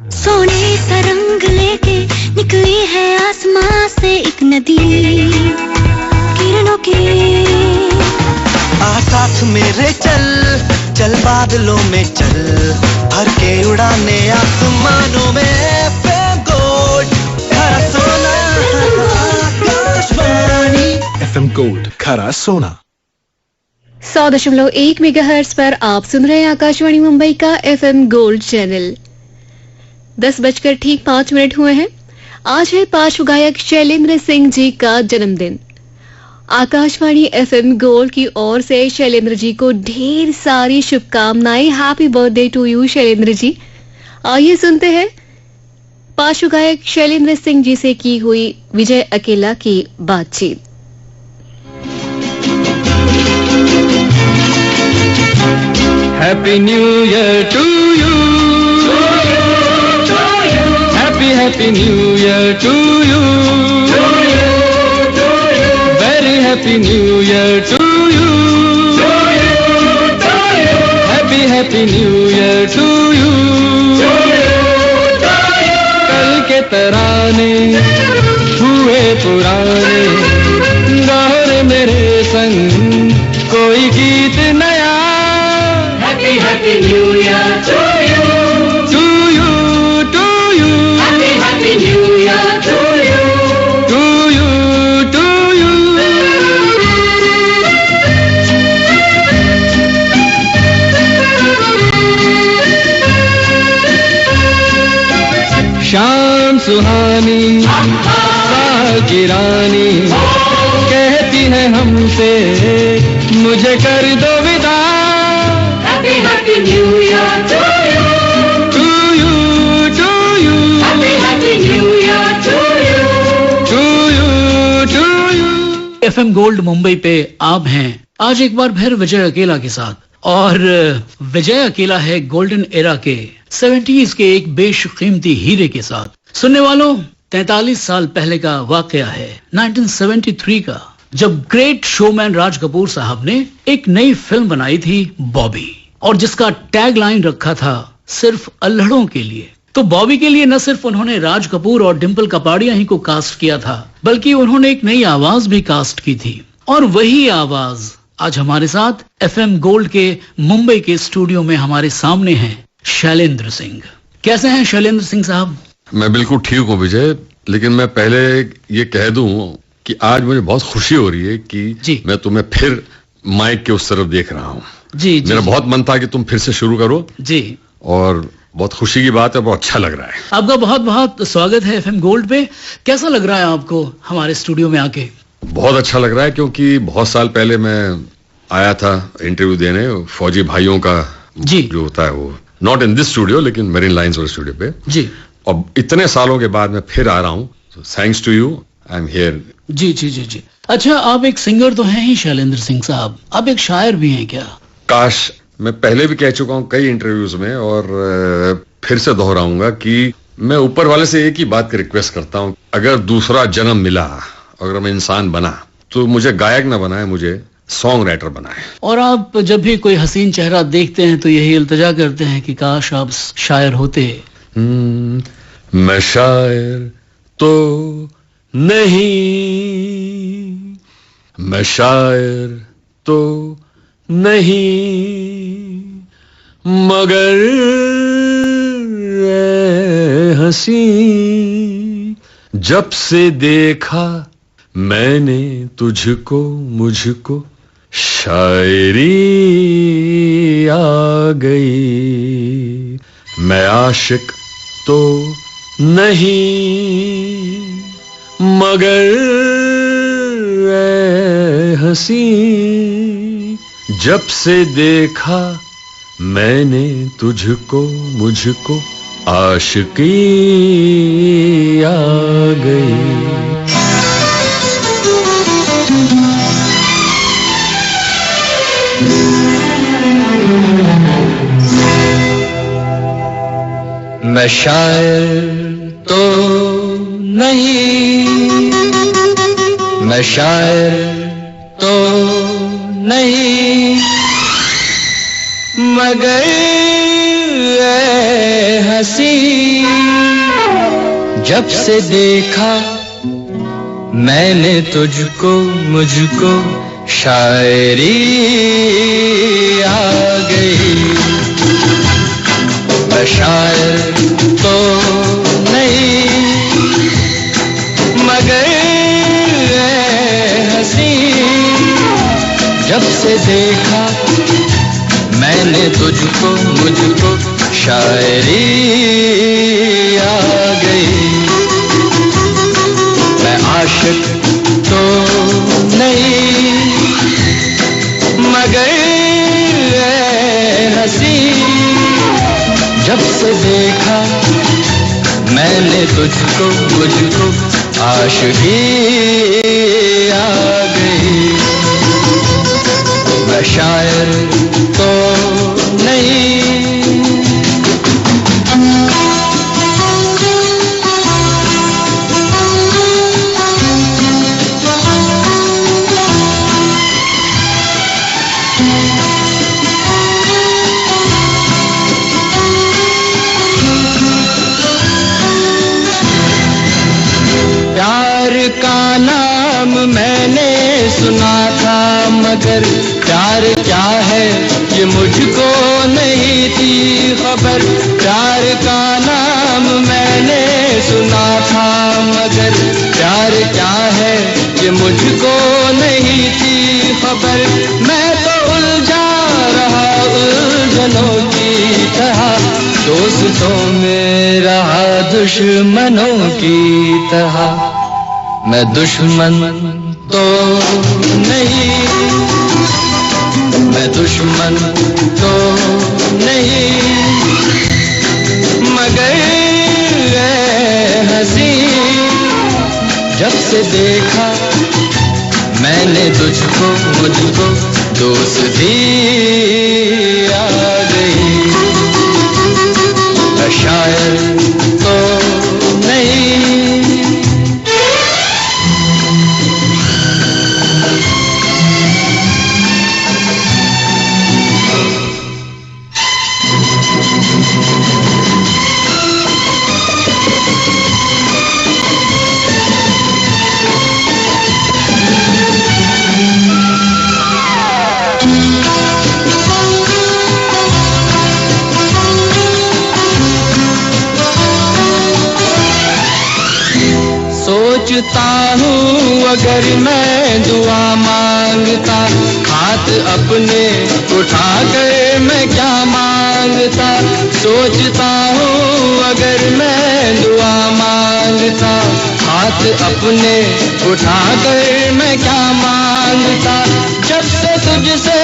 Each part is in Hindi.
सोने सा रंग लेके निकली है आसमां से एक नदी किरणों की। आ साथ मेरे चल चल बादलों में चल भर के उड़ाने आसमानों में FM गोल्ड खरा सोना आकाशवाणी। FM गोल्ड खरा सोना 100.1 मेगाहर्ट्ज पर आप सुन रहे हैं आकाशवाणी मुंबई का FM गोल्ड चैनल। 10:05 हुए हैं। आज है पार्श्व गायक शैलेंद्र सिंह जी का जन्मदिन। आकाशवाणी FM गोल्ड की ओर से शैलेंद्र जी को ढेर सारी शुभकामनाएं। Happy birthday to you Shailendra ji. आइए सुनते हैं पार्श्व गायक शैलेंद्र सिंह जी से की हुई विजय अकेला की बातचीत। Happy New Year to you. Happy New Year to you. Very happy New Year to you. Happy New Year to you. कल के तराने हुए पुराने गाने मेरे संग कोई गीत नया। Happy New Year to you. To you, to you. Happy New Year to you. To you, to you. शाम सुहानी साल की रानी कहती है हमसे मुझे कर दो विदा। Happy New Year to you. To you, to you. Happy New Year to you. To you, to you. FM gold Mumbai पे आप हैं आज एक बार फिर विजय अकेला के साथ। और विजय अकेला है गोल्डन एरा के 70s के एक बेशकीमती हीरे के साथ। सुनने वालों 43 साल पहले का वाकया है 1973 का, जब ग्रेट शोमैन राज कपूर साहब ने एक नई फिल्म बनाई थी बॉबी, और जिसका टैग लाइन रखा था सिर्फ अल्हड़ों के लिए। तो बॉबी के लिए न सिर्फ उन्होंने राज कपूर और डिम्पल कपाड़िया ही को कास्ट किया था, बल्कि उन्होंने एक नई आवाज भी कास्ट की थी। और वही आवाज आज हमारे साथ FM गोल्ड के मुंबई के स्टूडियो में हमारे सामने हैं शैलेंद्र सिंह। कैसे हैं शैलेंद्र सिंह साहब? मैं बिल्कुल ठीक हूँ विजय, लेकिन मैं पहले ये कह दूं कि आज मुझे बहुत खुशी हो रही है कि मैं तुम्हें फिर माइक के उस तरफ देख रहा हूँ। जी, मेरा बहुत मन था कि तुम फिर से शुरू करो जी, और बहुत खुशी की बात है, बहुत अच्छा लग रहा है। आपका बहुत बहुत स्वागत है FM गोल्ड पे। कैसा लग रहा है आपको हमारे स्टूडियो में आके? बहुत अच्छा लग रहा है, क्योंकि बहुत साल पहले मैं आया था इंटरव्यू देने फौजी भाइयों का जी, जो होता है वो नॉट इन दिस स्टूडियो लेकिन मेरीन लाइंस वाले स्टूडियो पे जी, और इतने सालों के बाद मैं फिर आ रहा हूँ। Thanks to you, I am here. जी जी जी जी। अच्छा, आप एक सिंगर तो हैं ही शैलेंद्र सिंह साहब, आप एक शायर भी हैं क्या? काश, मैं पहले भी कह चुका हूँ कई इंटरव्यूज में और फिर से दोहराऊंगा कि मैं ऊपर वाले से एक ही बात की रिक्वेस्ट करता हूँ, अगर दूसरा जन्म मिला, अगर मैं इंसान बना, तो मुझे गायक ना बनाए, मुझे सॉन्ग राइटर बनाए। और आप जब भी कोई हसीन चेहरा देखते हैं तो यही इल्तिजा करते हैं कि काश आप शायर होते। मैं शायर तो नहीं, मैं शायर तो नहीं, मगर हंसी जब से देखा मैंने तुझको, मुझको शायरी आ गई। मैं आशिक तो नहीं, मगर हंसी जब से देखा मैंने तुझको, मुझको आशिकी आ गई। मैं शायर तो नहीं, मैं शायर तो नहीं, मगर हंसी जब से देखा मैंने तुझको मुझको शायरी आ गई। मैं शायर तो नहीं मगर हंसी जब से देखा मैंने तुझको मुझको शायरी आ गई। मैं आशिक तो नहीं मगर हंसी जब से देखा मैंने तुझको मुझको आशिकी आ गई। मैं शायर तो नहीं प्यार का नाम मैंने सुना था मगर प्यार क्या है ये मुझको नहीं थी खबर। प्यार का नाम मैंने सुना था मगर प्यार क्या है ये मुझको नहीं थी खबर। मैं तो उलझा रहा उलझनों की तरह दोस्तों में रहा दुश्मनों की तरह। मैं दुश्मन तो नहीं मैं दुश्मन तो नहीं मगर हंसी जब से देखा मैंने तुझको मुझको दोस्ती आ गई। मैं शायर तो नहीं सोचता हूँ अगर मैं दुआ मांगता हाथ अपने उठा कर मैं क्या मांगता। सोचता हूँ अगर मैं दुआ मांगता हाथ अपने उठा कर मैं क्या मांगता। जब से तुझसे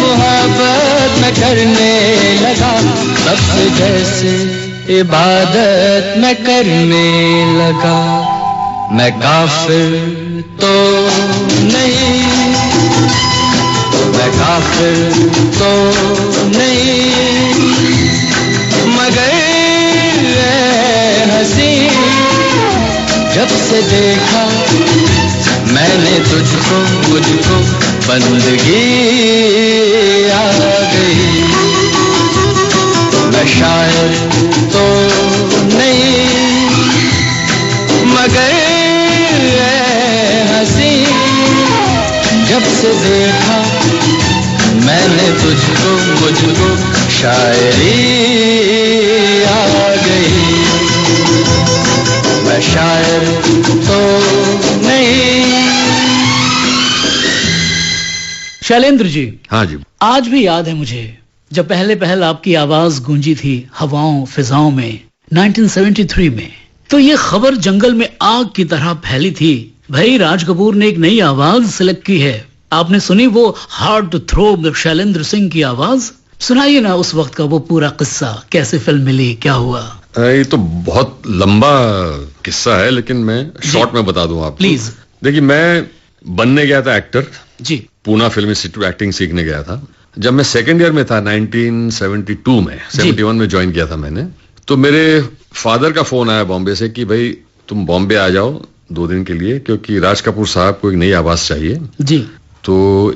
मोहब्बत मैं करने लगा तब से जैसे इबादत मैं करने लगा। मैं काफिर तो नहीं मैं काफिर तो नहीं मगर हंसी जब से देखा मैंने तुझको मुझको बंदगी आ गई। मैं शायर तो नहीं मगर हंसी जब से देखा मैंने तुझको मुझको शायरी आ गई। मैं शायर तो नहीं। शैलेंद्र जी, हाँ जी, आज भी याद है मुझे जब पहले आपकी आवाज गूंजी थी हवाओं फिजाओं में 1973 में, तो ये खबर जंगल में आग की तरह फैली थी। भाई राज कपूर ने एक नई आवाज सिलेक्ट की है। आपने सुनी वो हार्ट थ्रोब शैलेंद्र सिंह की आवाज? सुनाइए ना उस वक्त का वो पूरा किस्सा, कैसे फिल्म मिली, क्या हुआ? ये तो बहुत लंबा किस्सा है लेकिन मैं शॉर्ट में बता दूं आपको। प्लीज। देखिए, मैं बनने गया था एक्टर जी, पूना फिल्म इंस्टीट्यूट एक्टिंग सीखने गया था। जब मैं सेकेंड ईयर में था 1972 में 71 में ज्वाइन किया था मैंने, तो मेरे फादर का फोन आया बॉम्बे से कि भाई तुम बॉम्बे आ जाओ 2 दिन के लिए, क्योंकि राज कपूर साहब को एक नई आवाज चाहिए। जी। तो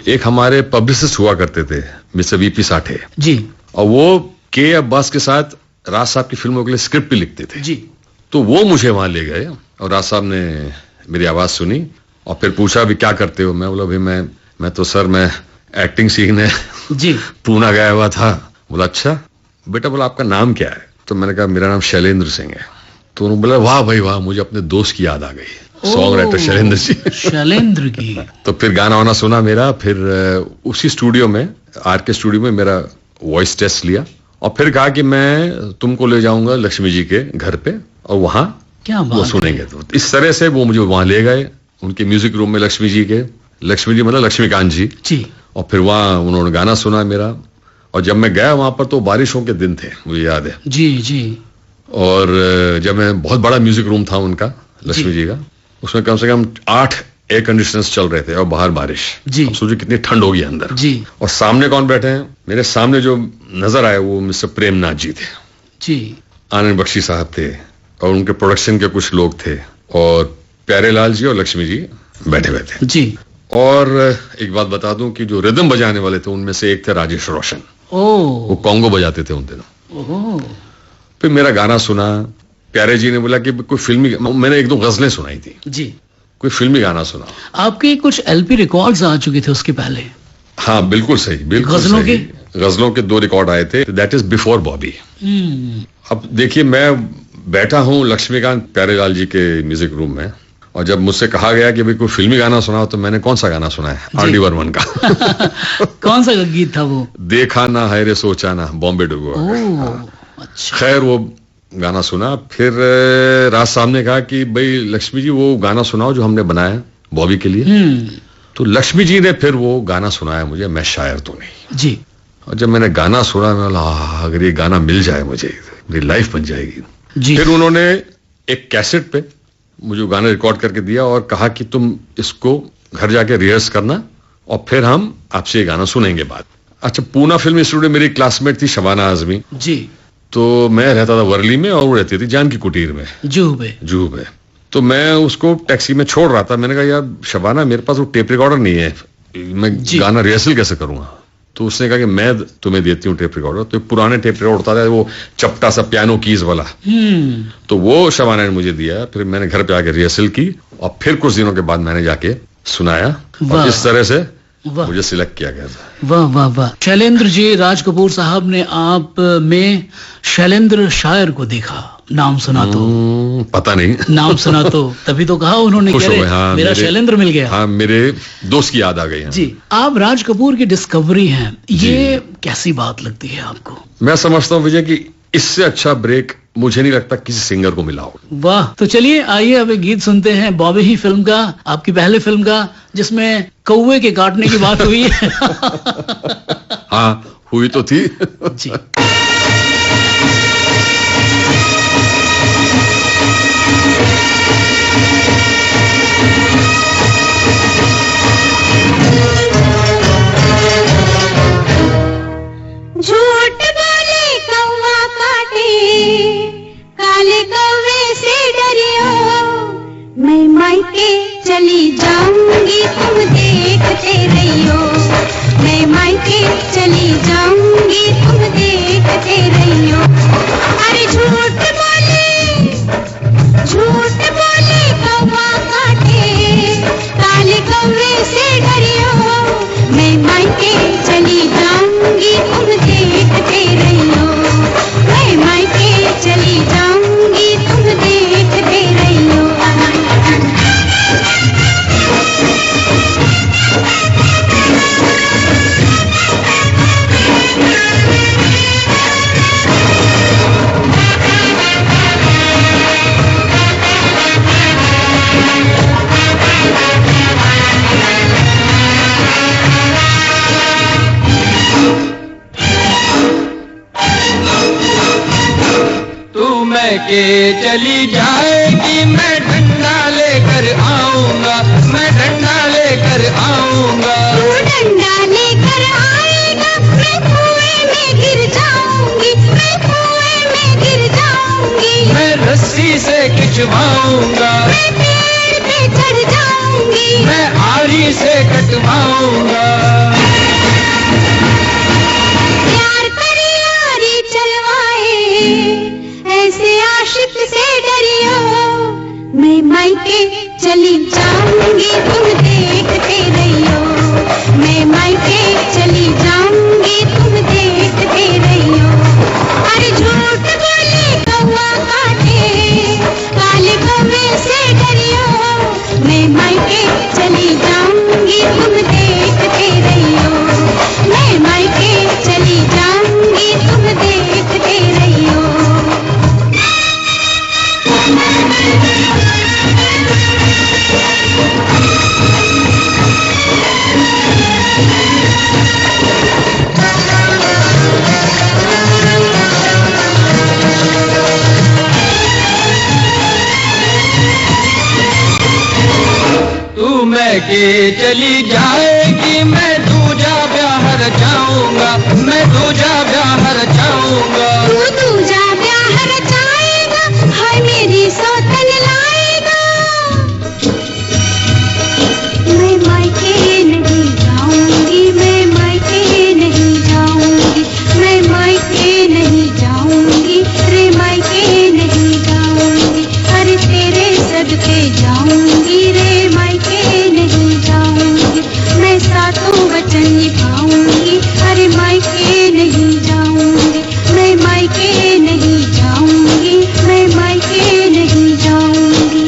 एक हमारे पब्लिसिस्ट हुआ करते थे मिस्टर वीपी साठे जी, और वो के अब्बास के साथ राज साहब की फिल्मों के लिए स्क्रिप्ट भी लिखते थे जी। तो वो मुझे वहां ले गए और राज साहब ने मेरी आवाज सुनी और फिर पूछा भी क्या करते हो। मैं बोला भाई मैं तो सर मैं एक्टिंग सीखने जी। पूना गया हुआ था। बोला अच्छा बेटा, बोला आपका नाम क्या है? तो मैंने कहा मेरा नाम शैलेंद्र सिंह है। तो उन्होंने बोला वाह भाई वाह, मुझे अपने दोस्त की याद आ गई, सॉन्ग राइटर शैलेंद्र जी। शैलेंद्र की। तो फिर गाना वाना सुना मेरा, फिर उसी स्टूडियो में RK स्टूडियो में मेरा वॉइस टेस्ट लिया और फिर कहा कि मैं तुमको ले जाऊंगा लक्ष्मी जी के घर पे और वहां क्या वो बात सुनेंगे। तो इस तरह से वो मुझे वहां ले गए उनके म्यूजिक रूम में, लक्ष्मी जी मतलब लक्ष्मीकांत जी जी। और फिर वहां उन्होंने गाना सुना मेरा। और जब मैं गया वहां पर तो बारिशों के दिन थे, मुझे याद है। जी जी। और जब मैं, बहुत बड़ा म्यूजिक रूम था उनका, लक्ष्मी जी का, उसमें कम से कम 8 एयर कंडीशनर्स चल रहे थे और बाहर बारिश। जी। अब सोचिए कितनी ठंड होगी अंदर। जी। और सामने कौन बैठे हैं? मेरे सामने जो नजर आए वो मिस्टर प्रेमनाथ जी थे, जी। आनंद बख्शी साहब थे और उनके प्रोडक्शन के कुछ लोग थे और प्यारेलाल जी और लक्ष्मी जी बैठे हुए थे। जी। और एक बात बता दूं कि जो रिदम बजाने वाले थे उनमें से एक थे राजेश रोशन। वो कॉन्गो बजाते थे उन दिनों। फिर मेरा गाना सुना, प्यारे जी ने बोला कि कोई फिल्मी, मैंने 1-2 गजलें सुनाई थी जी। कोई फिल्मी गाना सुना। आपके कुछ LP रिकॉर्ड्स आ चुके थे उसके पहले। हाँ बिल्कुल सही, बिल्कुल गजलों सही। गजलों के 2 रिकॉर्ड आए थे, दैट इज बिफोर बॉबी। अब देखिए मैं बैठा हूँ लक्ष्मीकांत प्यारेलाल जी के म्यूजिक रूम में और जब मुझसे कहा गया कि भाई कोई फिल्मी गाना सुनाओ तो मैंने कौन सा गाना सुना है? RD बर्मन का। कौन सा गीत था वो? देखा ना है रे सोचा ना, बॉम्बे टू गोवा। अच्छा। खैर वो गाना सुना। फिर राज साहब ने कहा कि भाई लक्ष्मी जी वो गाना सुनाओ जो हमने बनाया बॉबी के लिए। तो लक्ष्मी जी ने फिर वो गाना सुनाया मुझे, मैं शायर तो नहीं। जी। और जब मैंने गाना सुना मैं बोला अगर ये गाना मिल जाए मुझे, मेरी लाइफ बन जाएगी। जी। फिर उन्होंने एक कैसेट पे मुझे गाना रिकॉर्ड करके दिया और कहा कि तुम इसको घर जाके रिहर्स करना और फिर हम आपसे ये गाना सुनेंगे बाद। अच्छा, पूना फिल्म स्टूडियो मेरी क्लासमेट थी शबाना आजमी जी। तो मैं रहता था वर्ली में और वो रहती थी जानकी कुटीर में, जुहू पे। तो मैं उसको टैक्सी में छोड़ रहा था। मैंने कहा यार शबाना मेरे पास वो टेप रिकॉर्डर नहीं है, मैं गाना रिहर्सल कैसे करूंगा? तो उसने कहा कि मैं तुम्हें देती हूँ टेप रिकॉर्डर। तो पुराने टेप रिकॉर्डर होता था वो चपटा सा पियानो कीज वाला, तो वो शबाना ने मुझे दिया। फिर मैंने घर पे आके रिहर्सल की और फिर कुछ दिनों के बाद मैंने जाके सुनाया और इस तरह से मुझे सिलेक्ट किया गया था। वाह वाह वाह। शैलेंद्र जी, राज कपूर साहब ने आप में शैलेंद्र शायर को देखा, नाम सुना तो? पता नहीं। नाम सुना तो तभी तो कहा उन्होंने कि हाँ, मेरा शैलेंद्र मिल गया। हाँ, मेरे दोस्त की याद आ गई। जी। आप राज कपूर की डिस्कवरी हैं, ये कैसी बात लगती है आपको? मैं समझता हूँ विजय कि इससे अच्छा ब्रेक मुझे नहीं लगता किसी सिंगर को मिला हो। वाह। तो चलिए आइए अब एक गीत सुनते हैं बॉबी ही फिल्म का, आपकी पहले फिल्म का, जिसमें कौवे के काटने की बात हुई है। हाँ हुई तो थी। जी। झूठ बोले कौवा काटे, काले कौवे से डरियो, मैं मायके चली जाऊंगी तुम देखते रहियो, मैं मायके चली जाऊंगी तुम देखते रहियो। अरे झूठ बोले कौवा काटे, काले कौवे से डरियो, मैं मायके चली जाऊंगी तुम देखते रहियो, मैं मायके चली जाऊंगी तुम देखते रहियो। के चली जाएगी, मैं डंडा लेकर आऊंगा, मैं डंडा लेकर आऊंगा। तू डंडा लेकर आएगा, मैं कुएं में गिर जाऊंगी, मैं कुएं में गिर जाऊंगी। मैं रस्सी से खिंचवाऊंगा, मैं पेड़ पे चढ़ जाऊंगी, मैं आरी से कटवाऊंगा। प्यार पर यारी चलवाए, मायके चली जाऊंगी तुम देखते रहियो, मैं मायके चली जाऊंगी तुम देखते रहियो। अरे झूठ बोले कौवा काटे, काले कौवे से डरियो, मैं मायके चली जाऊंगी तुम देखते रहियो, मैं मायके चली जाऊंगी तुम देखते रहियो। तू मैं के चली जाएगी, मैं दूजा ब्याह रचाऊंगा, मैं दूजा ब्याह रचाऊंगा। तू दूजा ब्याह रचाएगा, हाय मेरी सौतन लाएगा। मैं मायके नहीं जाऊंगी, मैं मायके नहीं जाऊंगी, मैं मायके नहीं जाऊंगी, रे मायके नहीं जाऊंगी। अरे तेरे सदके जाऊंगी, रे मायके नहीं जाऊंगी, मैं सातों वचन निभाऊंगी। अरे मायके नहीं जाऊंगी, मैं मायके नहीं जाऊंगी, मैं मायके नहीं जाऊंगी।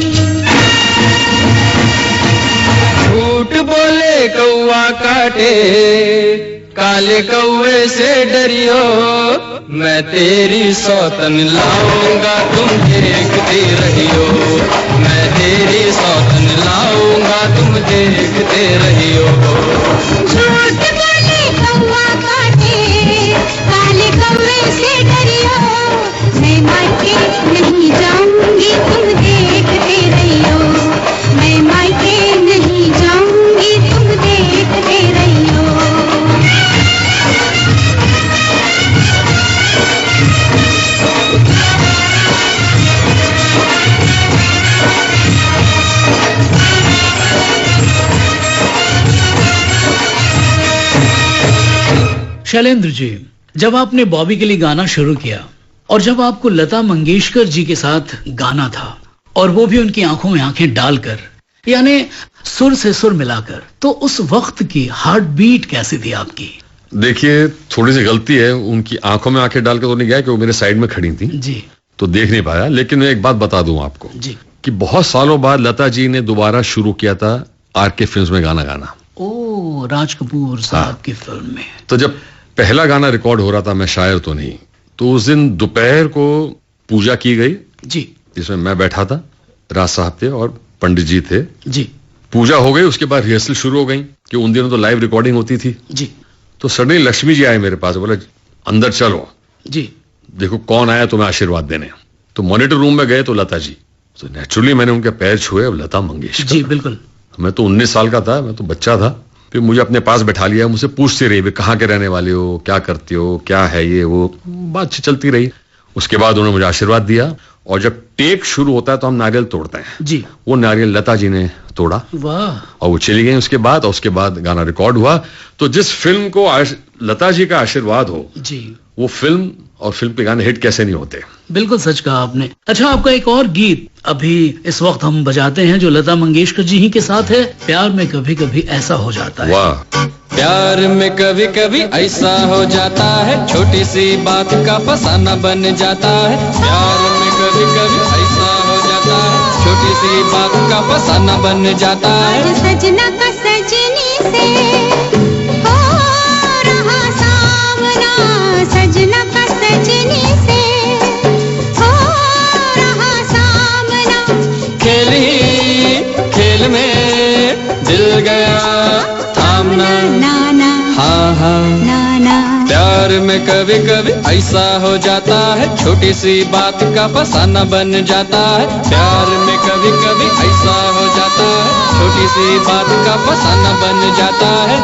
झूठ बोले कौवा काटे, काले कौवे से डरियो, मैं तेरी सौतन लाऊंगा तुम देखते रहियो, मैं तेरी सौतन लाऊंगा तुम देखते रहियो। झूठ बोले कौवा काटे, काले कौवे से डरियो, मैं मायके नहीं जाऊंगी तुम देखते रहियो, मैं मायके नहीं जाऊंगी तुम देखते रहियो। शैलेंद्र जी, जब आपने बॉबी के लिए गाना शुरू किया और जब आपको लता मंगेशकर जी के साथ गाना था और वो भी उनकी आंखों में आंखें डालकर, यानी सुर से सुर मिलाकर, तो उस वक्त की हार्ट बीट कैसी थी आपकी? देखिए, थोड़ी सी गलती है, उनकी आंखों में आंखें डाल के तो नहीं गया कि वो मेरे साइड में खड़ी थी जी, तो देख नहीं पाया। लेकिन मैं एक बात बता दूं आपको जी, कि बहुत सालों बाद लता जी ने दोबारा शुरू किया था आरके फिल्म्स में गाना गाना। ओ, राज कपूर साहब की फिल्म में। तो जब पहला गाना रिकॉर्ड हो रहा था, मैं शायर तो नहीं, तो उस दिन दोपहर को पूजा की गई जी, जिसमें मैं बैठा था, राज साहब थे और पंडित जी थे। जी, पूजा हो गई, उसके बाद रिहर्सल शुरू हो गई कि उन दिनों तो लाइव रिकॉर्डिंग होती थी। जी, तो सडनली लक्ष्मी जी आए मेरे पास, बोले अंदर चलो, जी, देखो कौन आया तुम्हें आशीर्वाद देने। तो मॉनिटर रूम में गए तो लता जी, तो नेचुरली मैंने उनके पैर छुए। अब लता मंगेशकर, जी, बिल्कुल। मैं तो 19 साल का था, मैं तो बच्चा था। फिर मुझे अपने पास बैठा लिया, मुझसे पूछते रही, कहाँ के रहने वाले हो, क्या करते हो, क्या है ये वो, बातचीत चलती रही। उसके बाद उन्होंने मुझे आशीर्वाद दिया और जब टेक शुरू होता है तो हम नारियल तोड़ते हैं जी, वो नारियल लता जी ने तोड़ा वाह, और वो चली गई उसके बाद, और उसके बाद गाना रिकॉर्ड हुआ। तो जिस फिल्म को लता जी का आशीर्वाद हो, जी, वो फिल्म और फिल्म के गाने हिट कैसे नहीं होते। बिल्कुल सच कहा आपने। अच्छा, आपका एक और गीत अभी इस वक्त हम बजाते हैं जो लता मंगेशकर जी ही के साथ है, प्यार में कभी कभी ऐसा हो जाता है। वाह। प्यार में कभी कभी ऐसा हो जाता है, छोटी सी बात का फसाना बन जाता है। प्यार में कभी कभी ऐसा हो जाता है, छोटी सी बात का फसाना बन जाता है। आज सजना का सजनी से हो रहा सामना, सजना का सजनी से हो रहा सामना। खेली खेल में दिल गया थामना, नाना हाँ हाँ नाना। प्यार में कभी कभी ऐसा हो जाता है, छोटी सी बात का फसाना बन जाता है। प्यार में कभी कभी ऐसा हो जाता है, छोटी सी बात का फसाना बन जाता है।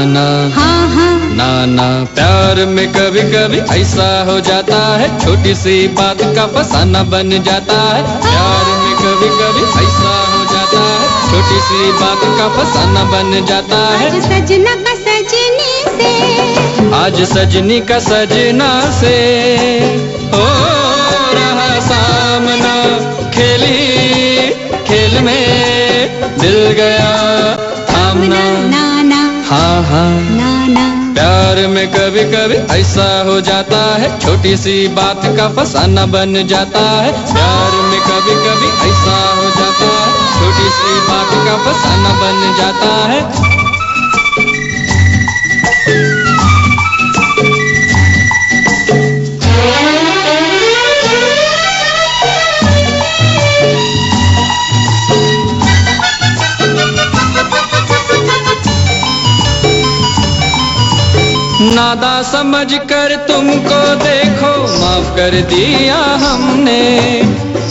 ना हाँ हाँ ना ना प्यार में कभी कभी ऐसा हो जाता है, छोटी सी बात का फसाना बन जाता है। प्यार में कभी कभी ऐसा हो जाता है, छोटी सी बात का फसाना बन जाता है। आज सजना का सजनी से, आज सजनी का सजना से हो रहा सामना, खेली खेल में दिल गया थामना। ना ना हाँ हाँ ना ना प्यार में कभी कभी ऐसा हो जाता है, छोटी सी बात का फसाना बन जाता है। प्यार में कभी कभी ऐसा हो जाता है, छोटी सी बात का फसाना बन जाता है। नादा समझ कर तुमको देखो, माफ कर दिया हमने।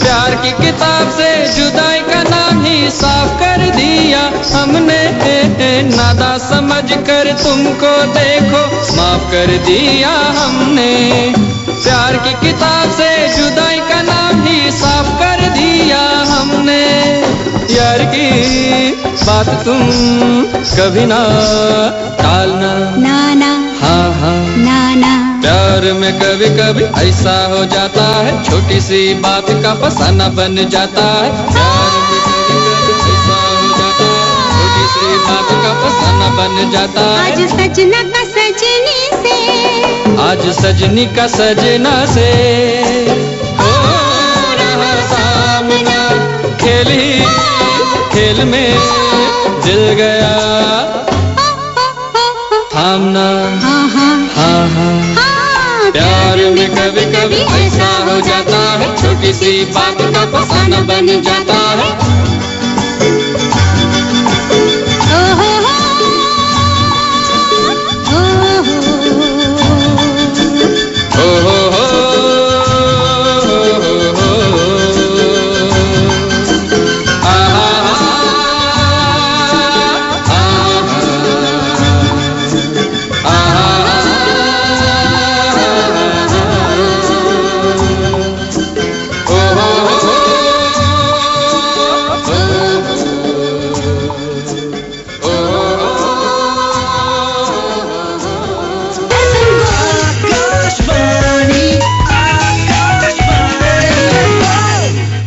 प्यार की किताब से जुदाई का नाम ही साफ कर दिया हमने। नादा समझ कर तुमको देखो, माफ कर दिया हमने। प्यार की किताब से जुदाई का नाम ही साफ कर दिया हमने। यार की बात तुम कभी ना टालना। ना ना हाँ हाँ ना ना प्यार में कभी कभी ऐसा हो जाता है, छोटी सी बात का फसाना बन जाता है। प्यार में कभी कभी ऐसा हो जाता है, छोटी सी बात का फसाना बन जाता है। आज सजना का सजनी से, आज सजनी का सजना से हो रहा सामना, खेली खेल में दिल गया थामना। हाँ हाँ हाँ हाँ प्यार में कभी कभी ऐसा हो जाता है, छोटी सी बात का फसाना बन जाता है। ओ हो ओ हो हो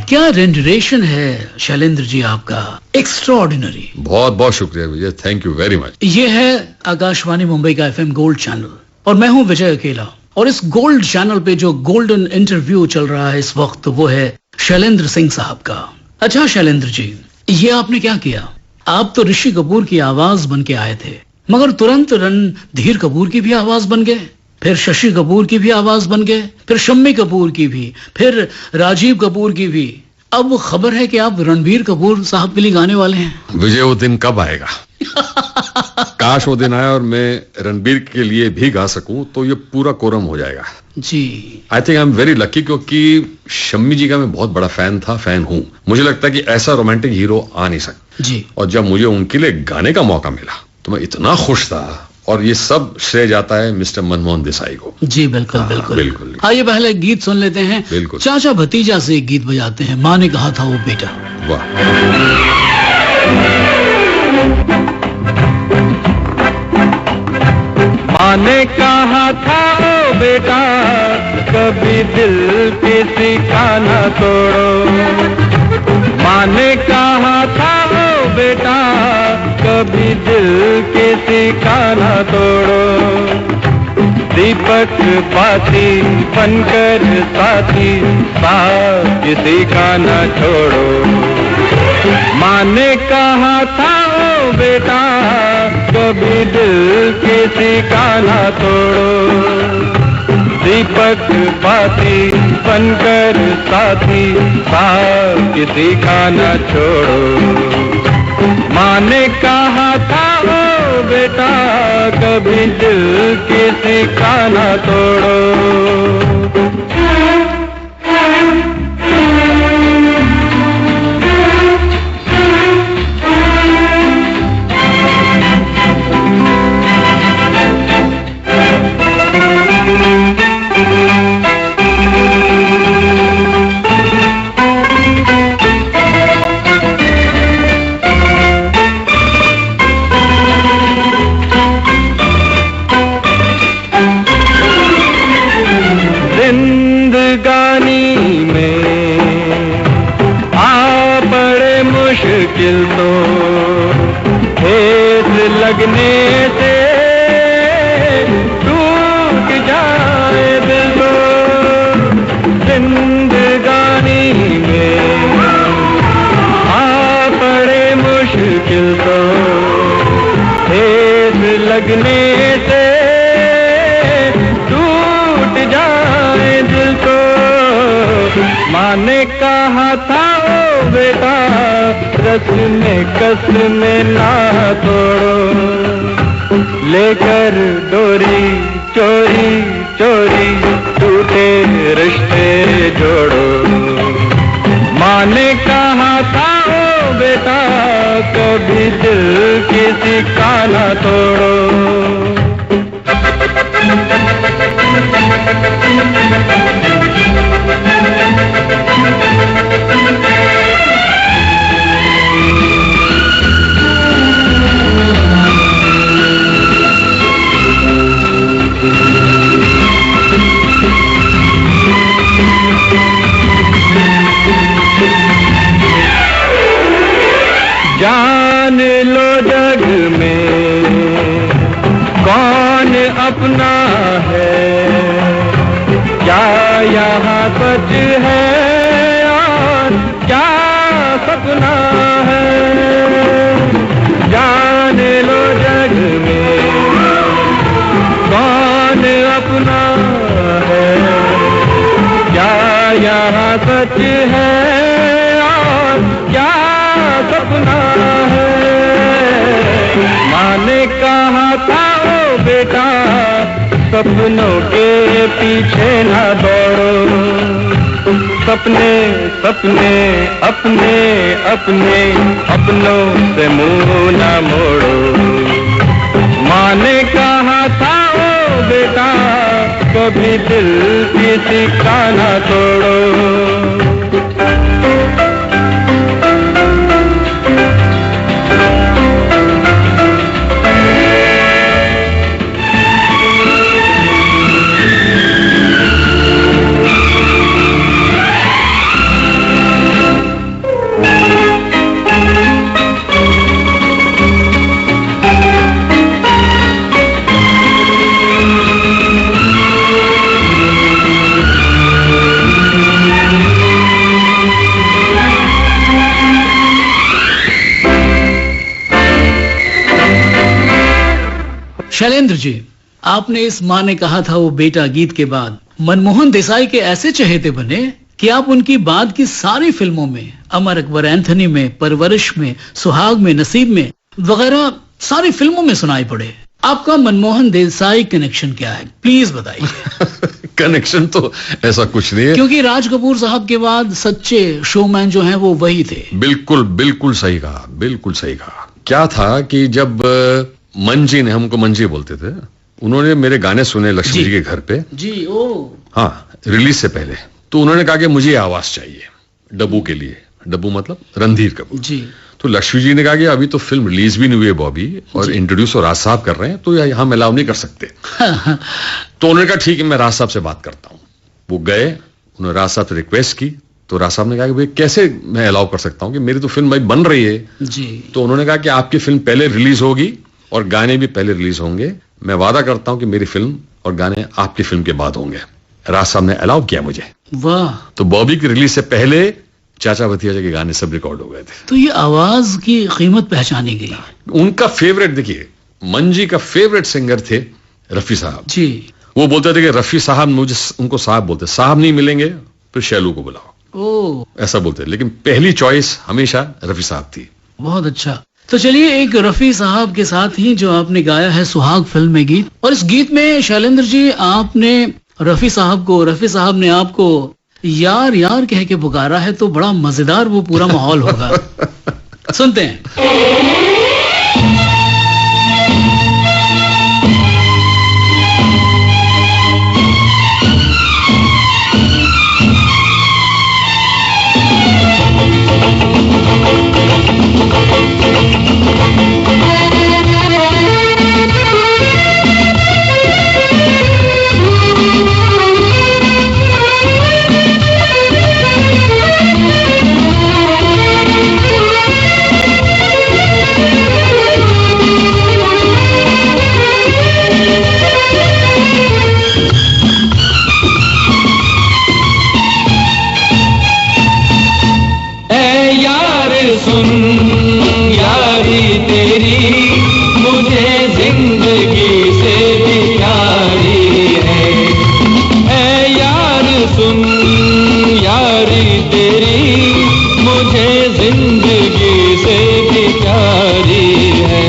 क्या रेंडरेशन है शैलेंद्र जी आपका, एक्स्ट्राऑर्डिनरी। बहुत बहुत शुक्रिया विजय, थैंक यू वेरी मच। ये है आकाशवाणी मुंबई का एफएम गोल्ड चैनल और मैं हूं विजय अकेला। और इस गोल्ड चैनल पे जो गोल्डन इंटरव्यू चल रहा है इस वक्त वो है शैलेंद्र सिंह साहब का। अच्छा शैलेंद्र जी, ये आपने क्या किया? आप तो ऋषि कपूर की आवाज बन के आए थे, मगर तुरंत रणधीर कपूर की भी आवाज बन गए, फिर शशि कपूर की भी आवाज बन गए, फिर शम्मी कपूर की भी, फिर राजीव कपूर की भी। अब खबर है कि आप रणबीर कपूर साहब के लिए गाने वाले हैं। विजय वो दिन कब आएगा? काश वो दिन आया और मैं रणबीर के लिए भी गा सकूं, तो ये पूरा कोरम हो जाएगा जी। I think I am very lucky, क्योंकि शम्मी जी का मैं बहुत बड़ा फैन हूं। मुझे लगता है कि ऐसा रोमांटिक हीरो आ नहीं सकता जी। और जब मुझे उनके लिए गाने का मौका मिला तो मैं इतना खुश था, और ये सब श्रेय जाता है मिस्टर मनमोहन देसाई को। जी बिल्कुल बिल्कुल बिल्कुल। आइए पहले एक गीत सुन लेते हैं। बिल्कुल। चाचा भतीजा से एक गीत बजाते हैं, माँ ने कहा था वो बेटा। वाह। माँ ने कहा था ओ बेटा, कभी दिल किसी का न तोड़ो। माँ ने कहा था ओ बेटा, कभी दिल किसी का न तोड़ो। दीपक बाती बनकर साथी, साथ किसी का न छोड़ो। माँ ने कहा था ओ बेटा, कभी दिल किसी का न तोड़ो। दीपक बाती बनकर साथी, साथ किसी का न छोड़ो। माँ ने कहा था ओ बेटा, कभी दिल किसी का न तोड़ो। मुश्किल तो ठेस लगने से टूट जाए दिल तो जिंदगानी में आ पड़े मुश्किल तो ठेस लगने से टूट जाए दिल तो माँ ने कहा था ओ बेटा रस में कस में ना तोड़ो लेकर डोरी चोरी चोरी टूटे रिश्ते जोड़ो माँ ने कहा था ओ बेटा कभी दिल किसी का ना तोड़ो जान लो जग में कौन अपना है क्या यहाँ सच है और क्या सपना है जान लो जग में कौन अपना है क्या यहाँ सच है और क्या सपना है माँ ने कहा था ओ बेटा सपनों के पीछे ना दौड़ो सपने सपने अपने अपने अपनों से मुंह ना मोड़ो माँ ने कहा था ओ बेटा कभी दिल किसी का ना तोड़ो शैलेंद्र जी, आपने इस माँ ने कहा था वो बेटा गीत के बाद मनमोहन देसाई के ऐसे चहेते बने कि आप उनकी बाद की सारी फिल्मों में, अमर अकबर एंथनी में, परवरिश में, सुहाग में, नसीब में वगैरह सारी फिल्मों में सुनाई पड़े। आपका मनमोहन देसाई कनेक्शन क्या है, प्लीज बताइए। कनेक्शन तो ऐसा कुछ नहीं है, क्योंकि राज कपूर साहब के बाद सच्चे शोमैन जो हैं वो वही थे। बिल्कुल बिल्कुल सही कहा, बिल्कुल सही कहा। क्या था कि जब मंजी ने, हमको मंजी बोलते थे, उन्होंने मेरे गाने सुने लक्ष्मी जी के घर पे जी। ओ हाँ, रिलीज से पहले। तो उन्होंने कहा कि मुझे आवाज चाहिए डब्बू के लिए। डब्बू मतलब रणधीर कपूर जी। तो लक्ष्मी जी ने कहा कि अभी तो फिल्म रिलीज भी नहीं हुई है बॉबी, और इंट्रोड्यूस और राज साहब कर रहे हैं, तो हम अलाउ नहीं कर सकते। तो उन्होंने कहा ठीक है, मैं राज साहब से बात करता हूँ। वो गए, उन्होंने राज साहब से रिक्वेस्ट की, तो राज साहब ने कहा कि भाई कैसे मैं अलाउ कर सकता हूँ कि मेरी तो फिल्म भाई बन रही है जी। तो उन्होंने कहा कि आपकी फिल्म पहले रिलीज होगी और गाने भी पहले रिलीज होंगे। मैं वादा करता हूं कि मेरी फिल्म और गाने आपकी फिल्म के बाद होंगे। राज साहब ने अलाउ किया मुझे। वाह। तो बॉबी की रिलीज से पहले चाचा भतीजा के गाने सब रिकॉर्ड हो गए थे। तो ये आवाज की कीमत पहचानी गई। उनका फेवरेट, देखिए मंजी का फेवरेट सिंगर थे रफी साहब जी। वो बोलते थे कि रफी साहब, मुझे उनको साहब बोलते, साहब नहीं मिलेंगे फिर शैलू को बुलाओ, ओ ऐसा बोलते। लेकिन पहली चॉइस हमेशा रफी साहब थी। बहुत अच्छा। तो चलिए एक रफी साहब के साथ ही जो आपने गाया है सुहाग फिल्म में गीत, और इस गीत में शैलेंद्र जी आपने रफी साहब ने आपको यार यार कह के पुकारा है, तो बड़ा मजेदार वो पूरा माहौल होगा। सुनते हैं। सुन यारी तेरी मुझे जिंदगी से भी प्यारी है। ऐ यार सुन यारी तेरी मुझे जिंदगी से भी प्यारी है।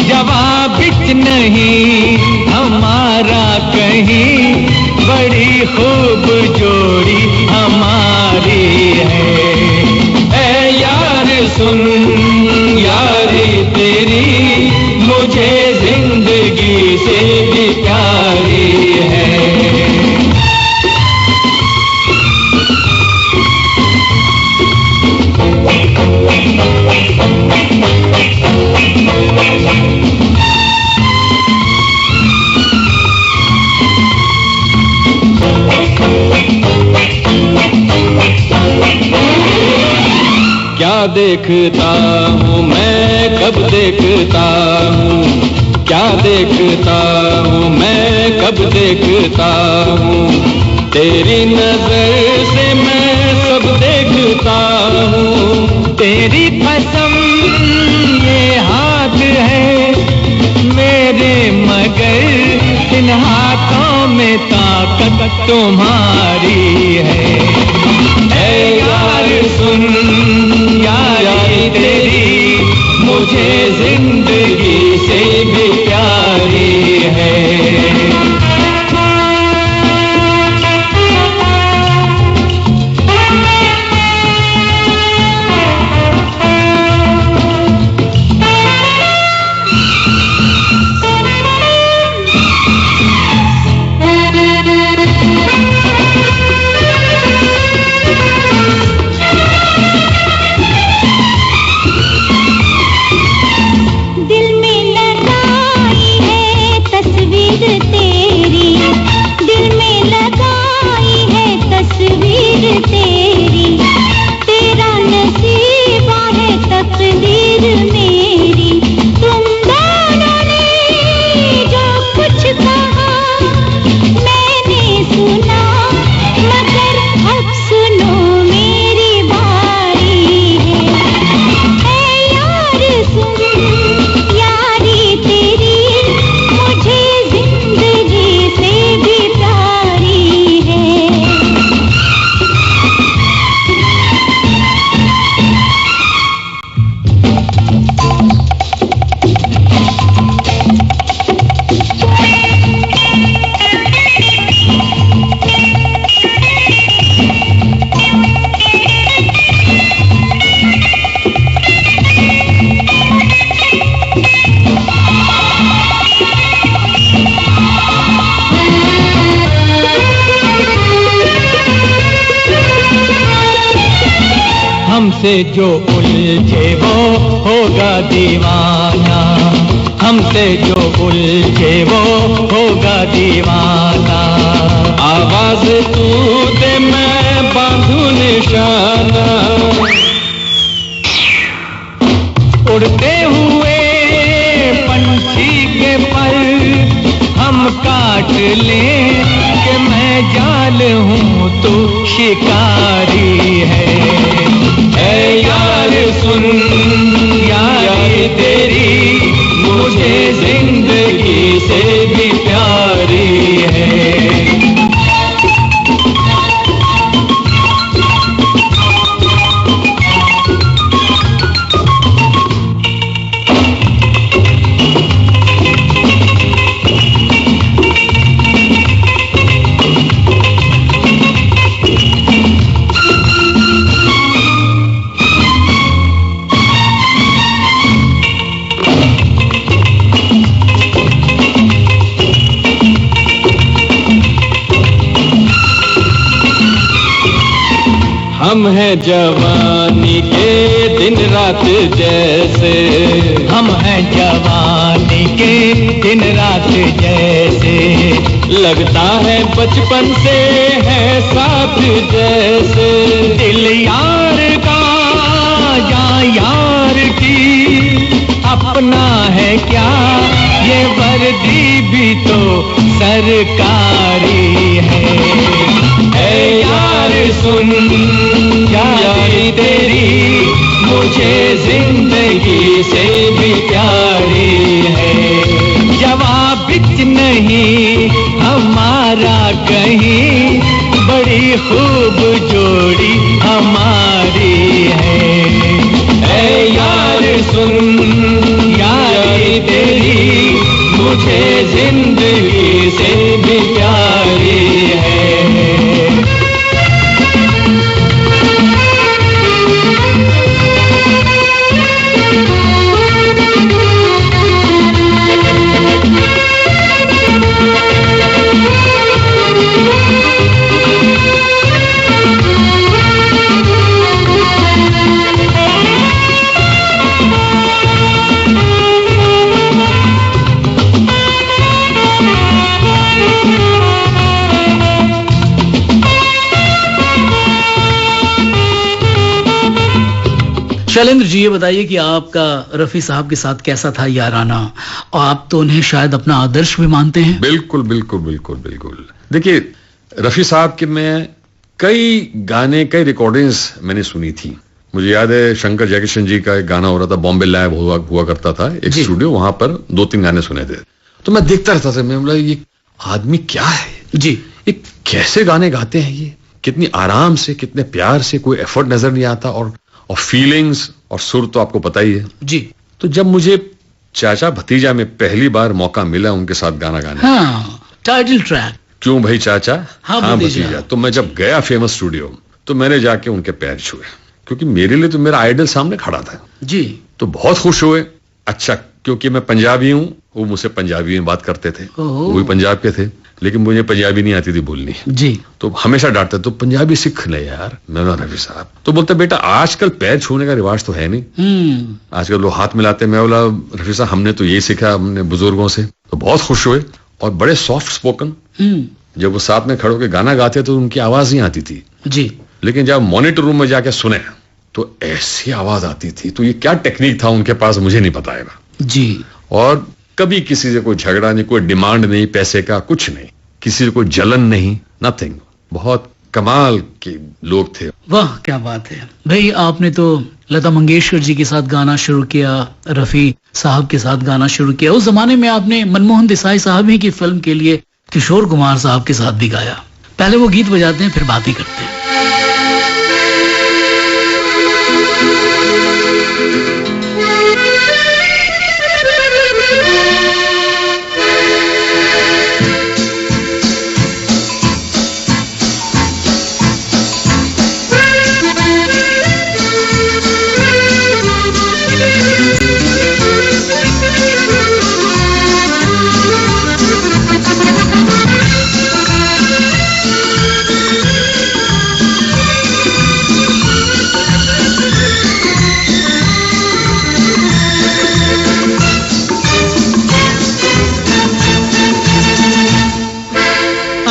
जवाब नहीं हमारा कहीं बड़ी खूब जोड़ी हमारी है। ऐ यार सुन यारी तेरी मुझे जिंदगी से भी प्यारी है। क्या देखता हूँ मैं कब देखता हूँ, क्या देखता हूँ मैं कब देखता हूँ। तेरी नजर से मैं सब देखता हूँ। तेरी कसम ये हाथ है मेरे मगर इन हाथों में ताकत तुम्हारी है। ऐ यार सुन यारी तेरी मुझे जिंदगी से भी प्यारी है। हमसे जो उलझे वो होगा दीवाना, हमसे जो उलझे वो होगा दीवाना। आवाज तू दे मैं बांधू निशाना, उड़ते हुए पंछी के पर हम काट लें कि मैं जाल हूँ तू शिकारी है। ऐ यार सुन यारी तेरी मुझे जिंदगी से भी प्यारी है। हम हैं जवानी के दिन रात जैसे, हम हैं जवानी के दिन रात जैसे, लगता है बचपन से है साथ जैसे। दिल यार का या यार की अपना है क्या, ये वर्दी भी तो सरकारी है। ऐ यार सुन यारी तेरी मुझे मुझे जिंदगी से भी प्यारी है। जवाब नहीं हमारा कहीं, बड़ी खूब जोड़ी हमारी है। ऐ यार सुन यारी तेरी, मुझे जिंदगी से भी प्यारी है। शैलेंद्र जी, ये बताइए कि आपका रफी साहब के साथ कैसा था याराना, और आप तो उन्हें शायद अपना आदर्श भी मानते हैं। बिल्कुल बिल्कुल बिल्कुल बिल्कुल। देखिए, रफी साहब के मैं कई गाने, कई रिकॉर्डिंग्स मैंने सुनी थी। मुझे याद है शंकर जयकिशन जी का एक गाना हो रहा था, बॉम्बे लाइव हुआ करता था एक स्टूडियो, वहां पर 2-3 गाने सुने थे। तो मैं देखता रहता था, मैं बोला ये आदमी क्या है जी, ये कैसे गाने गाते हैं, ये कितनी आराम से, कितने प्यार से, कोई एफर्ट नजर नहीं आता, और फीलिंग्स और सुर तो आपको पता ही है जी। तो जब मुझे चाचा भतीजा में पहली बार मौका मिला उनके साथ गाना गाने, हाँ, टाइटल ट्रैक क्यों भाई चाचा हाँ भतीजा, तो मैं जब गया फेमस स्टूडियो तो मैंने जाके उनके पैर छुए, क्योंकि मेरे लिए तो मेरा आइडल सामने खड़ा था जी। तो बहुत खुश हुए। अच्छा, क्योंकि मैं पंजाबी हूँ, वो मुझसे पंजाबी में बात करते थे, वो भी पंजाब के थे, लेकिन मुझे पंजाबी नहीं आती थी बोलनी जी। तो हमेशा डांटते, तो पंजाबी सीख ले यार। मैं बोला रफी साहब, तो बोलते बेटा आजकल पैर छूने का रिवाज तो है नहीं, आजकल लोग हाथ मिलाते। मैं बोला रफी साहब, हमने तो यही सीखा हमने बुजुर्गों से। तो बहुत खुश हुए और बड़े सॉफ्ट स्पोकन। जब वो साथ में खड़े होकर गाना गाते तो उनकी आवाज नहीं आती थी जी, लेकिन जब मॉनिटर रूम में जाके सुने तो ऐसी आवाज आती थी। तो ये क्या टेक्निक था उनके पास, मुझे नहीं बताएगा जी। और कभी किसी से कोई झगड़ा नहीं, कोई डिमांड नहीं पैसे का, कुछ नहीं, किसी से कोई जलन नहीं, नथिंग। बहुत कमाल के लोग थे। वाह, क्या बात है भाई। आपने तो लता मंगेशकर जी के साथ गाना शुरू किया, रफी साहब के साथ गाना शुरू किया। उस जमाने में आपने मनमोहन देसाई साहब ही की फिल्म के लिए किशोर कुमार साहब के साथ भी गाया। पहले वो गीत बजाते हैं, फिर बात ही करते हैं।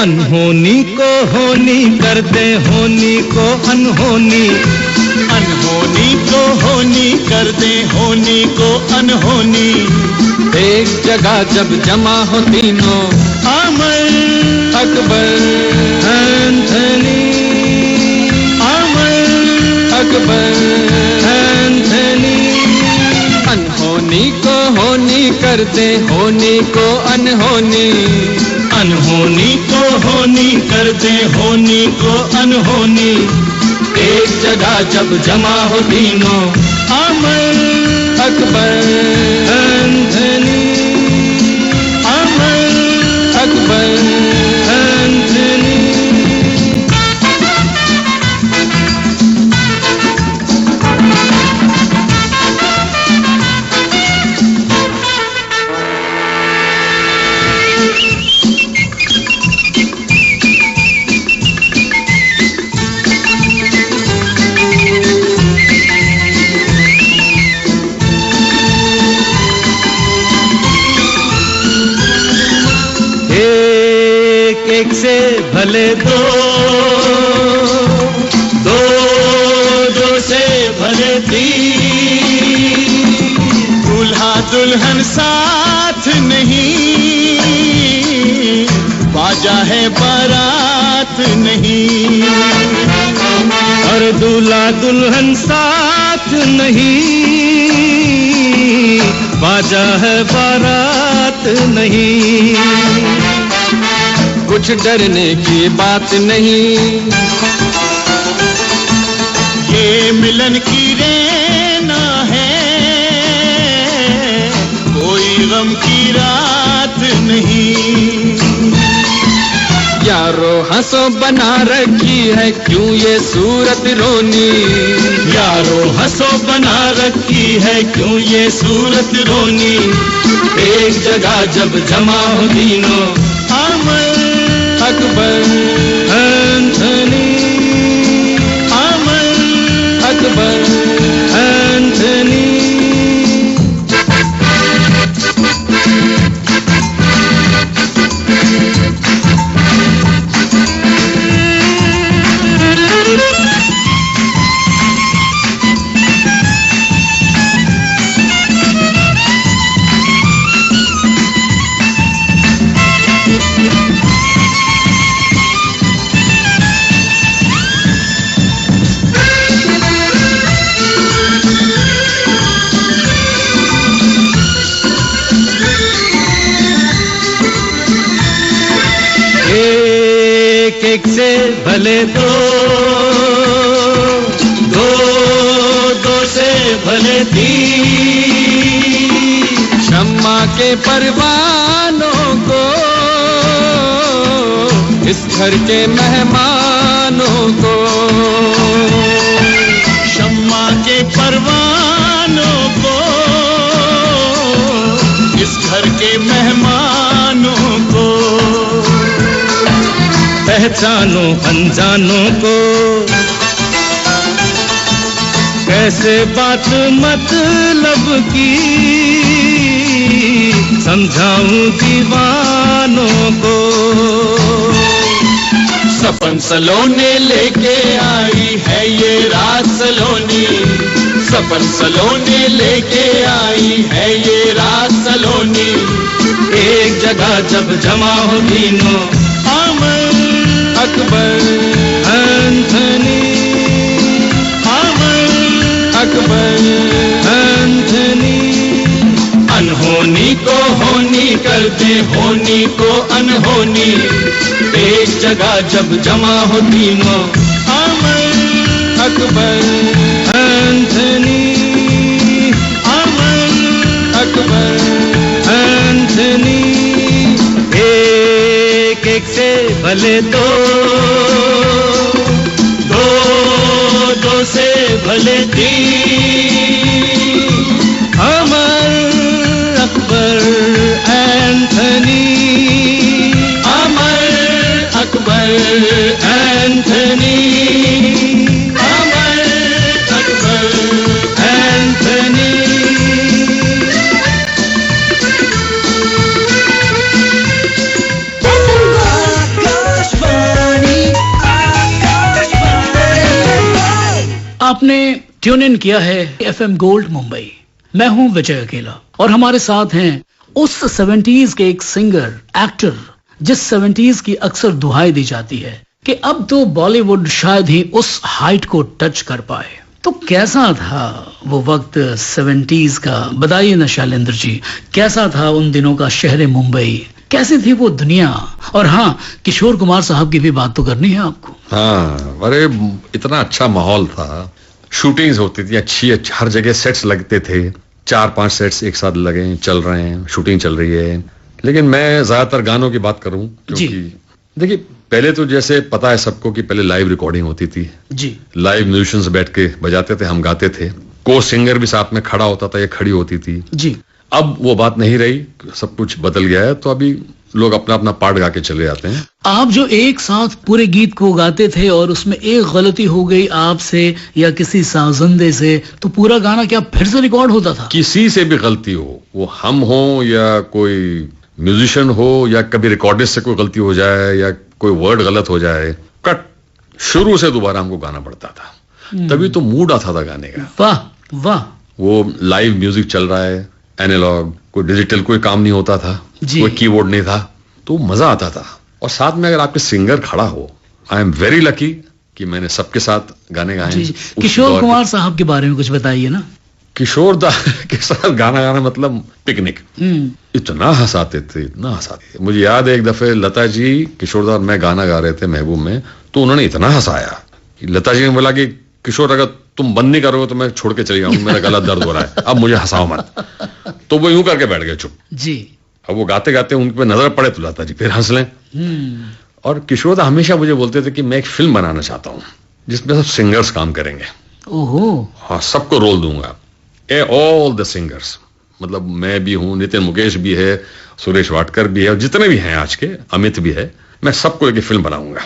अनहोनी को होनी कर दे, होनी को अनहोनी, अनहोनी को होनी कर दे, होनी को अनहोनी। एक जगह जब जमा हो तीनों, अमर अकबर एंथनी, अमर अकबर एंथनी। अनहोनी को होनी कर दे, होनी को अनहोनी, अनहोनी को होनी कर दे, होनी को अनहोनी। एक जगह जब जमा हो तीनों, अमर अकबर एंथनी, अमर अकबर एंथनी। एक से भले दो, दो दो से भले तीन। दूल्हा दुल्हन साथ नहीं, बाजा है बारात नहीं। और दूल्हा दुल्हन साथ नहीं, बाजा है बारात नहीं, कुछ डरने की बात नहीं, ये मिलन की रेना है, कोई गम की रात नहीं। यारो हंसो बना रखी है क्यों ये सूरत रोनी, यारो हंसो बना रखी है क्यों ये सूरत रोनी। एक जगह जब जमा हो तीनों अमर अकबर एंथनी, अमर अकबर एंथनी। एक से भले दो, दो दो से भले तीन, शम्मा के परवानों को, इस घर के मेहमानों को, शम्मा के परवानों को, इस घर के मेहमानों को। पहचानो अनजानों को, कैसे बात मतलब की समझाऊं दीवानों को। सपन सलोने लेके आई है ये रात सलोनी, सपन सलोने लेके आई है ये रात सलोनी। एक जगह जब जमा हो तीनों अमर अकबर एंथनी, अमर अकबर एंथनी। अनहोनी को होनी करते, होनी को अनहोनी। एक जगह जब जमा हो तीनों अमर अकबर एंथनी, अमर अकबर एंथनी। एक से भले दो, दो दो से भले तीन, Amar Akbar Anthony, Amar Akbar Anthony, Amar Akbar Anthony. आपने ट्यून इन किया है एफएम गोल्ड मुंबई। मैं हूं विजय अकेला और हमारे साथ हैं उस 70s के एक सिंगर एक्टर जिस 70s की अक्सर दुहाई दी जाती है कि अब तो बॉलीवुड शायद ही उस हाइट को टच कर पाए। तो कैसा था वो वक्त 70s का, बताइए ना शैलेंद्र जी, कैसा था उन दिनों का शहर मुंबई, कैसी थी वो दुनिया? और हाँ, किशोर कुमार साहब की भी बात तो करनी है आपको। हाँ, अरे इतना अच्छा माहौल था, शूटिंग्स होती थी अच्छी, हर जगह सेट्स लगते थे, 4-5 सेट्स एक साथ लगे, चल रहे हैं, शूटिंग चल रही है। लेकिन मैं ज्यादातर गानों की बात करूं क्योंकि देखिए पहले तो जैसे पता है सबको कि पहले लाइव रिकॉर्डिंग होती थी जी, लाइव म्यूजिशियंस बैठ के बजाते थे, हम गाते थे, को सिंगर भी साथ में खड़ा होता था या खड़ी होती थी जी। अब वो बात नहीं रही, सब कुछ बदल गया है, तो अभी लोग अपना अपना पार्ट गा के चले जाते हैं। आप जो एक साथ पूरे गीत को गाते थे और उसमें एक गलती हो गई आपसे या किसी साजंदे से, तो पूरा गाना क्या फिर से रिकॉर्ड होता था? किसी से भी गलती हो, वो हम हो या कोई म्यूजिशियन हो या कभी रिकॉर्डिस्ट से कोई गलती हो जाए या कोई वर्ड गलत हो जाए, कट शुरू से दोबारा हमको गाना पड़ता था, तभी तो मूड आता था गाने का। वाह वाह। वो लाइव म्यूजिक चल रहा है, एनालॉग, कोई डिजिटल कोई काम नहीं होता था, कोई कीबोर्ड नहीं था, तो मजा आता था। और साथ में अगर आपके सिंगर खड़ा हो, आई एम वेरी लकी कि मैंने सबके साथ गाने गाए हैं। जी, उस किशोर दौर कुमार साहब के बारे में कुछ बताइए ना। किशोर दा के साथ गाना गाना मतलब पिकनिक। इतना हंसाते थे, इतना हंसाते थे। मुझे याद है एक दफे लता जी, किशोर दा और मैं गाना गा रहे थे महबूब में, तो उन्होंने इतना हंसाया कि लता जी ने बोला कि किशोर अगर तुम बंद नहीं करोगे तो मैं छोड़ के चली जाऊंगी, मेरा गला दर्द हो रहा है, अब मुझे हंसाओ मत। तो वो यूं करके बैठ गए चुप जी। अब वो गाते गाते उन पे नजर पड़े तो लता जी फिर हंस लें। और किशोर दा हमेशा मुझे बोलते थे कि मैं एक फिल्म बनाना चाहता हूं जिसमें सब सिंगर्स काम करेंगे। ओहो। हाँ, सबको रोल दूंगा, ऑल द सिंगर्स, मतलब मैं भी हूं, नितिन मुकेश भी है, सुरेश वाडकर भी है, और जितने भी हैं आज के, अमित भी है, मैं सबको लेके फिल्म बनाऊंगा।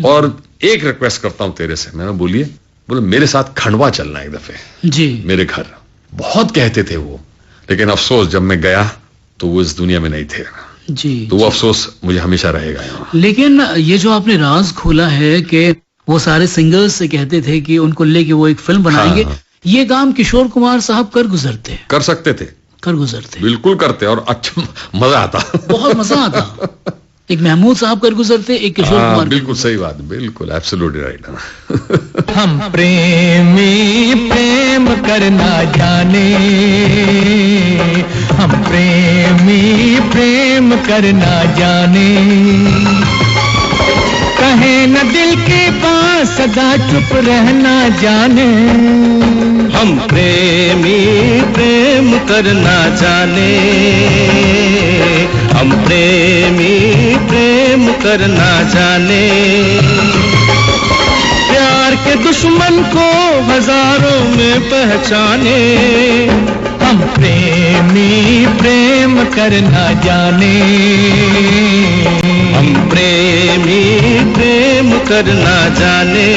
और एक रिक्वेस्ट करता हूं तेरे से। मैंने बोलिए, बोले मेरे साथ खंडवा चलना एक दफे जी, मेरे घर। बहुत कहते थे वो, लेकिन अफसोस जब मैं गया तो वो इस दुनिया में नहीं थे जी। तो वो अफसोस मुझे हमेशा रहेगा यहाँ। लेकिन ये जो आपने राज खोला है कि वो सारे सिंगर्स से कहते थे कि उनको लेके वो एक फिल्म बनाएंगे, हाँ। ये काम किशोर कुमार साहब कर गुजरते, कर सकते थे, कर गुजरते, बिल्कुल करते, और अच्छा मजा आता, बहुत मजा आता। एक महमूद साहब कर गुजरते, एक किशोर कुमार। बिल्कुल सही बात, बिल्कुल एब्सोल्युटली राइट। हम प्रेमी प्रेम करना जाने, हम प्रेमी प्रेम करना जाने, कहे न दिल की बात सदा चुप रहना जाने। हम प्रेमी प्रेम करना जाने, हम प्रेमी प्रेम करना जाने, प्यार के दुश्मन को हजारों में पहचाने। हम प्रेमी प्रेम करना जाने, हम प्रेमी प्रेम करना जाने।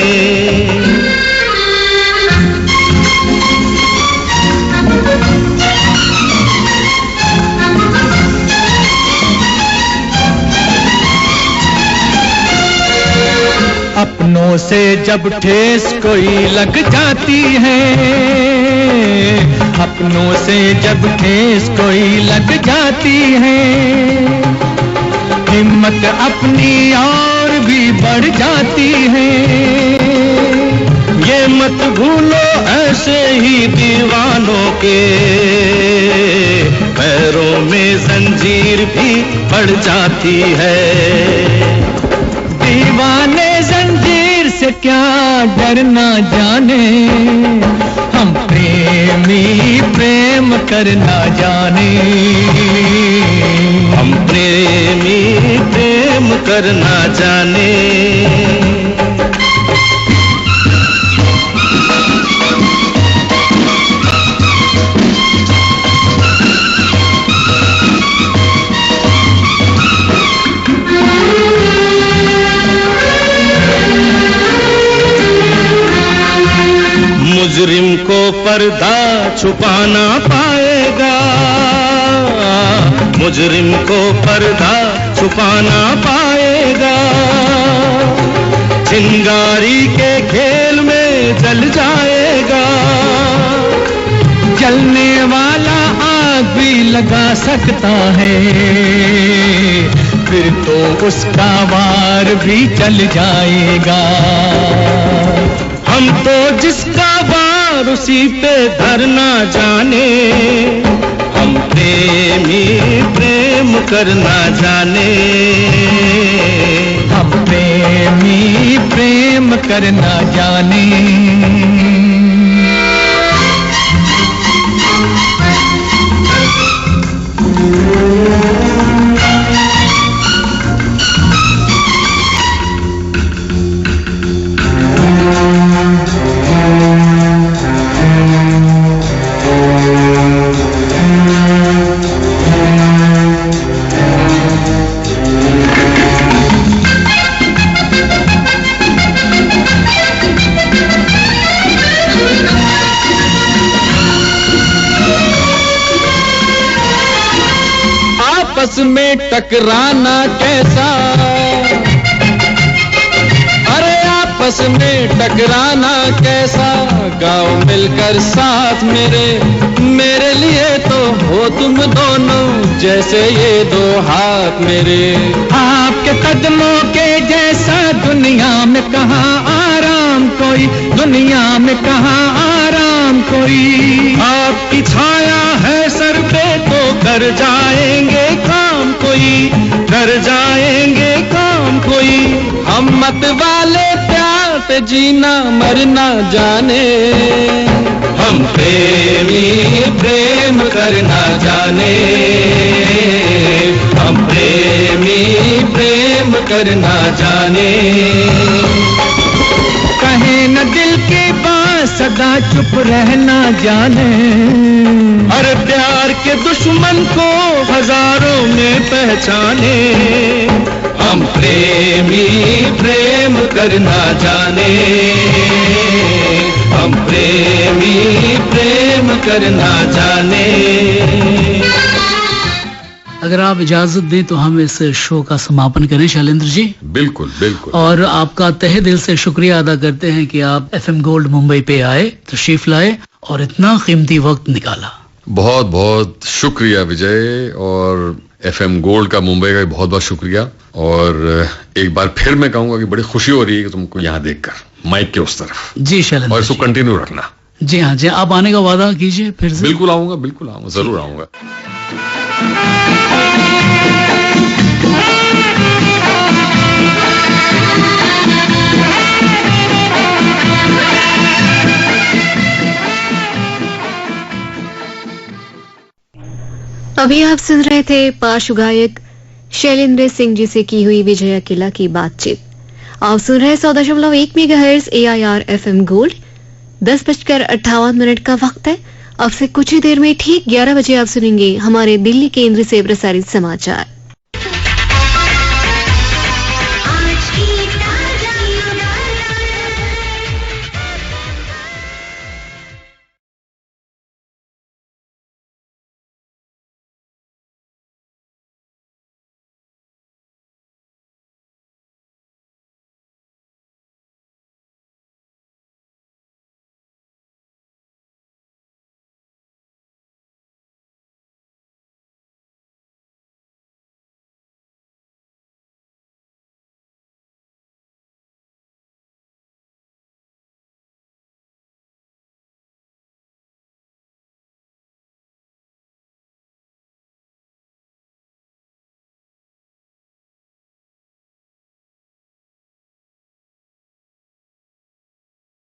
अपनों से जब ठेस कोई लग जाती है, अपनों से जब ठेस कोई लग जाती है, हिम्मत अपनी और भी बढ़ जाती है। ये मत भूलो ऐसे ही दीवानों के पैरों में जंजीर भी पड़ जाती है। दीवाने जंजीर से क्या डरना जाने, हम प्रेमी प्रेम करना जाने, हम प्रेमी प्रेम करना जाने। मुजरिम को पर्दा छुपाना पाएगा, मुजरिम को पर्दा छुपाना पाएगा, चिंगारी के खेल में जल जाएगा। जलने वाला आग भी लगा सकता है, फिर तो उसका वार भी चल जाएगा। हम तो जिसका वार उसी पे धरना जाने, हम प्रेमी प्रेम करना जाने, हम प्रेमी प्रेम करना जाने। आपस में टकराना कैसा, अरे आपस में टकराना कैसा, गाँव मिलकर साथ मेरे लिए तो हो तुम दोनों जैसे ये दो हाथ मेरे। आपके कदमों के जैसा दुनिया में कहाँ आराम काम कोई, दुनिया में कहाँ आराम कोई। आपकी छाया है सर पे तो कर जाएंगे काम कोई, कर जाएंगे काम कोई। हम मत वाले प्यार पे जीना मरना जाने, हम प्रेमी प्रेम करना जाने, हम प्रेमी प्रेम करना जाने। कहे न दिल की बात सदा चुप रहना जाने, हर प्यार के दुश्मन को हजारों में पहचाने। हम प्रेमी प्रेम करना जाने, हम प्रेमी प्रेम करना जाने। अगर आप इजाजत दें तो हम इस शो का समापन करें शैलेंद्र जी। बिल्कुल बिल्कुल। और आपका तहे दिल से शुक्रिया अदा करते हैं कि आप FM गोल्ड मुंबई पे आए, तशरीफ लाए और इतना कीमती वक्त निकाला। बहुत बहुत शुक्रिया विजय, और FM गोल्ड का मुंबई का बहुत बहुत शुक्रिया। और एक बार फिर मैं कहूंगा कि बड़ी खुशी हो रही है कि तुमको यहाँ देखकर माइक के उस तरफ। जी शैलेंद्र, और इसको कंटिन्यू रखना। जी हाँ जी, आप आने का वादा कीजिए फिर से। बिल्कुल आऊंगा, बिल्कुल आऊंगा, जरूर आऊंगा। अभी आप सुन रहे थे पार्श्व गायक शैलेंद्र सिंह जी से की हुई विजय अकेला की बातचीत। आप सुन रहे 100.1 मेगाहर्ट्ज AIR FM गोल्ड। 10:58 का वक्त है। अब से कुछ ही देर में ठीक 11 बजे आप सुनेंगे हमारे दिल्ली केंद्र से प्रसारित समाचार।